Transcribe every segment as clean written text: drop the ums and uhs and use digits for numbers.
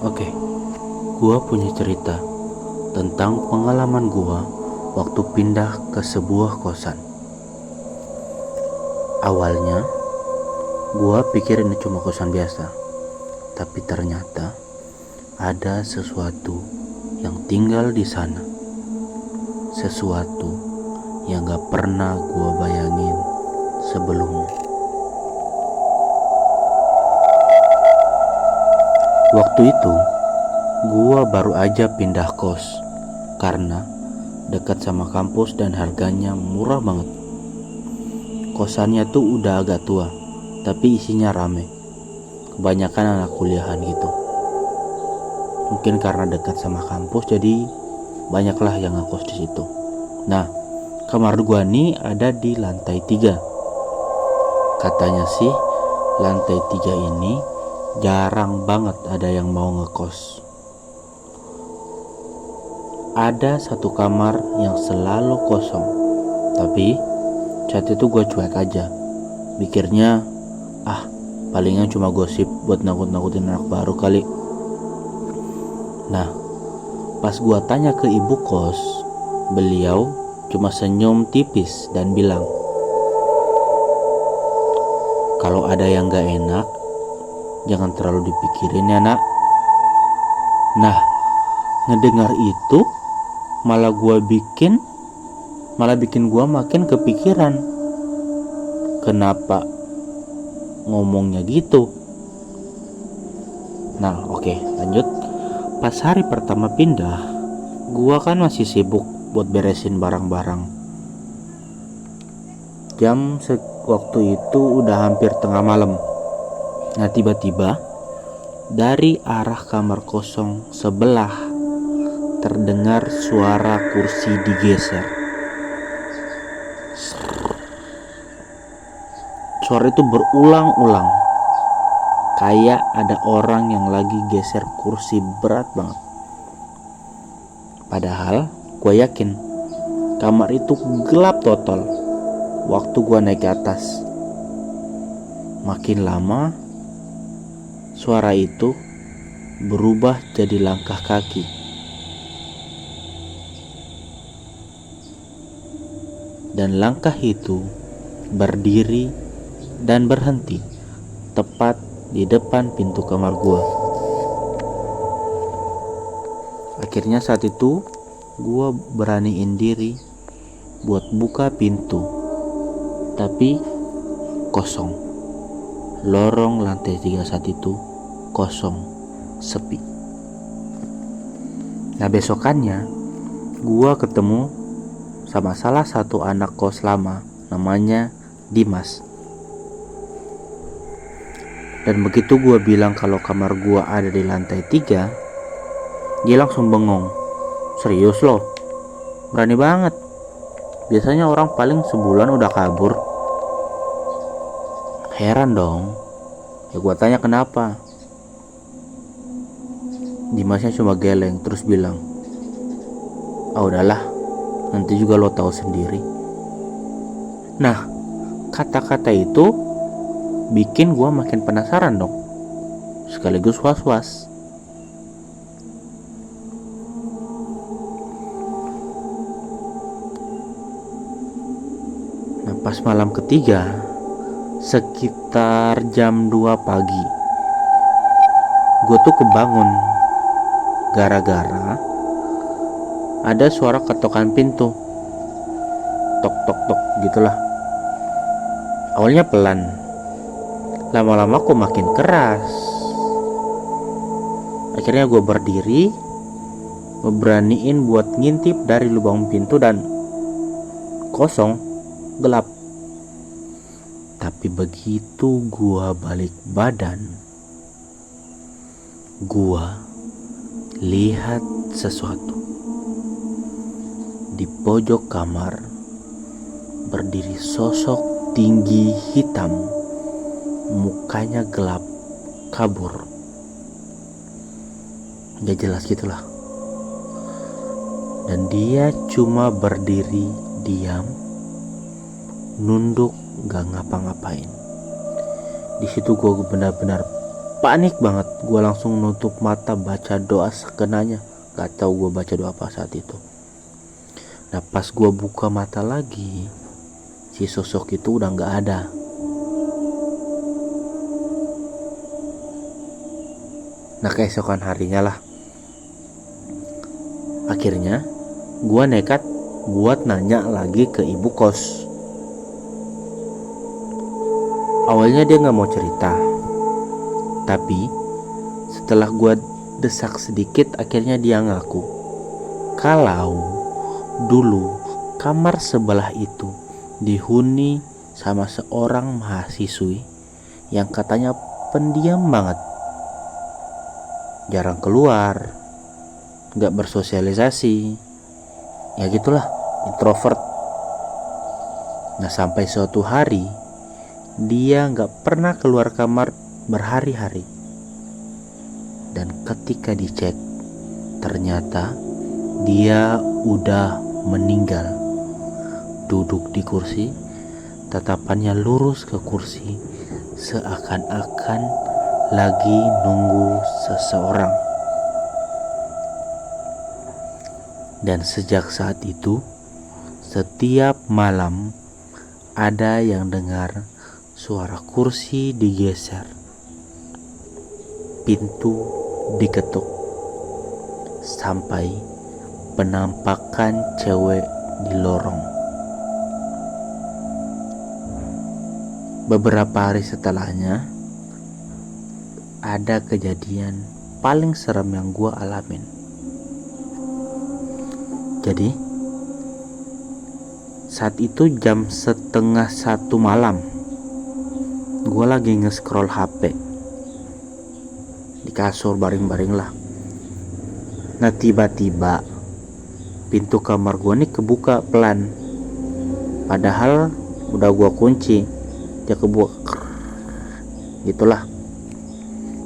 Oke, gua punya cerita tentang pengalaman gua waktu pindah ke sebuah kosan. Awalnya, gua pikir ini cuma kosan biasa, tapi ternyata ada sesuatu yang tinggal di sana. Sesuatu yang gak pernah gua bayangin sebelumnya. Waktu itu, gua baru aja pindah kos karena dekat sama kampus dan harganya murah banget. Kosannya tuh udah agak tua, tapi isinya rame. Kebanyakan anak kuliahan gitu. Mungkin karena dekat sama kampus, jadi banyaklah yang ngekos di situ. Nah, kamar gua nih ada di lantai 3. Katanya sih, lantai 3 ini jarang banget ada yang mau ngekos. Ada satu kamar yang selalu kosong, tapi saat itu gue cuek aja. Mikirnya, palingan cuma gosip buat nakut-nakutin anak baru kali. Nah, pas gue tanya ke ibu kos, beliau cuma senyum tipis dan bilang, kalau ada yang gak enak, jangan terlalu dipikirin ya nak. Nah, ngedengar itu malah bikin gua makin kepikiran. Kenapa ngomongnya gitu? Nah, oke, lanjut. Pas hari pertama pindah, gua kan masih sibuk buat beresin barang-barang. Waktu itu udah hampir tengah malam. Nah, tiba-tiba dari arah kamar kosong sebelah terdengar suara kursi digeser. Suara itu berulang-ulang, kayak ada orang yang lagi geser kursi berat banget. Padahal gue yakin kamar itu gelap total waktu gue naik ke atas. Makin lama suara itu berubah jadi langkah kaki. Dan langkah itu berdiri dan berhenti tepat di depan pintu kamar gua. Akhirnya saat itu gua beraniin diri buat buka pintu, tapi kosong. Lorong lantai 3 saat itu kosong, sepi. Nah, besokannya gua ketemu sama salah satu anak kos lama, namanya Dimas. Dan begitu gua bilang kalau kamar gua ada di lantai 3, dia langsung bengong. Serius loh? Berani banget. Biasanya orang paling sebulan udah kabur. Heran dong. Ya gua tanya kenapa. Dimasnya cuma geleng terus bilang, udahlah, nanti juga lo tahu sendiri. Nah, kata-kata itu bikin gue makin penasaran dong, sekaligus was-was. Nah, pas malam ketiga, sekitar jam 2 pagi, gue tuh kebangun gara-gara ada suara ketokan pintu, tok tok tok gitulah. Awalnya pelan, lama-lama kok makin keras. Akhirnya gue berdiri, beraniin buat ngintip dari lubang pintu dan kosong, gelap. Tapi begitu gue balik badan, gue lihat sesuatu. Di pojok kamar berdiri sosok tinggi hitam, mukanya gelap, kabur. Gak jelas gitulah. Dan dia cuma berdiri diam, nunduk, gak ngapa-ngapain. Di situ gue benar-benar panik banget. Gue langsung nutup mata, baca doa sekenanya. Gak tahu gue baca doa apa saat itu. Nah pas gue buka mata lagi, si sosok itu udah gak ada. Nah keesokan harinya lah, akhirnya gue nekat buat nanya lagi ke ibu kos. Awalnya dia gak mau cerita, tapi setelah gue desak sedikit, akhirnya dia ngaku kalau dulu kamar sebelah itu dihuni sama seorang mahasiswi yang katanya pendiam banget, jarang keluar, gak bersosialisasi, ya gitulah, introvert. Nah sampai suatu hari dia gak pernah keluar kamar berhari-hari. Dan ketika dicek, ternyata dia udah meninggal. Duduk di kursi, tatapannya lurus ke kursi, seakan-akan lagi nunggu seseorang. Dan sejak saat itu, setiap malam ada yang dengar suara kursi digeser, pintu diketuk, sampai penampakan cewek di lorong. Beberapa hari setelahnya, ada kejadian paling serem yang gue alamin. Jadi saat itu jam 12:30 malam, gue lagi nge-scroll HP di kasur baring-baring lah. Nah tiba-tiba pintu kamar gue nih kebuka pelan, padahal udah gue kunci, dia kebuka gitulah.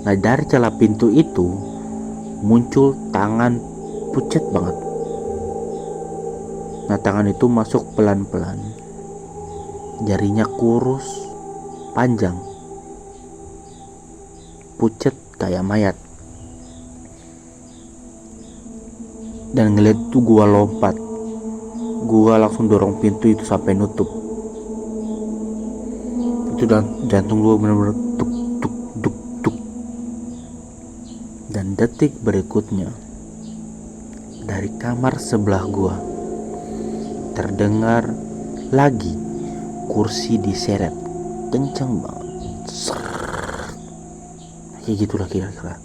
Nah dari celah pintu itu muncul tangan pucat banget. Nah tangan itu masuk pelan-pelan, jarinya kurus, panjang, pucat kayak mayat. Dan ngeliat tuh gua lompat, gua langsung dorong pintu itu sampai nutup. Itu jantung gua bener-bener tuk tuk tuk tuk. Dan detik berikutnya, dari kamar sebelah gua terdengar lagi kursi diseret kenceng banget, kayak gitulah kira-kira.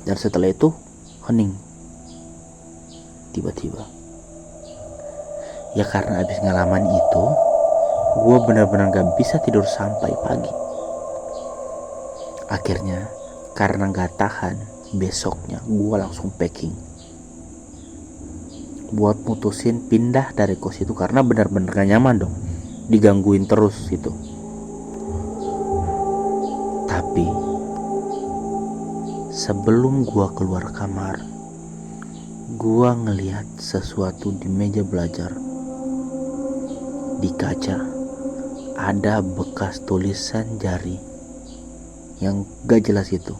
Dan setelah itu hening tiba-tiba. Ya karena abis ngalaman itu, gue benar-benar gak bisa tidur sampai pagi. Akhirnya karena gak tahan, besoknya gue langsung packing buat mutusin pindah dari kos itu, karena benar-benar gak nyaman dong, digangguin terus gitu. Tapi sebelum gua keluar kamar, gua ngelihat sesuatu di meja belajar. Di kaca ada bekas tulisan jari yang gak jelas itu,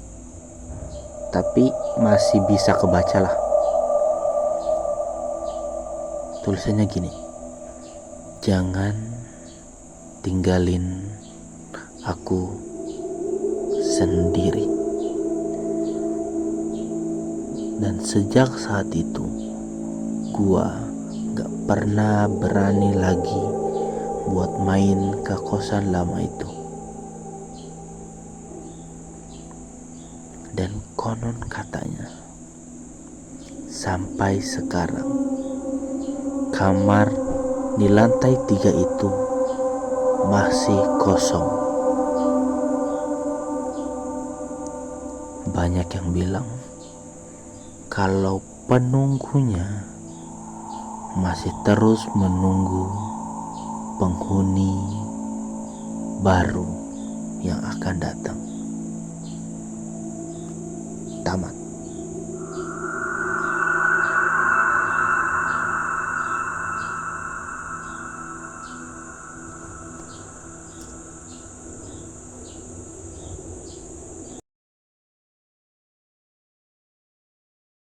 tapi masih bisa kebaca lah. Tulisannya gini: jangan tinggalin aku sendiri. Dan sejak saat itu, gua gak pernah berani lagi buat main ke kosan lama itu. Dan konon katanya, sampai sekarang kamar di lantai 3 itu masih kosong. Banyak yang bilang kalau penunggunya masih terus menunggu penghuni baru yang akan datang. Tamat.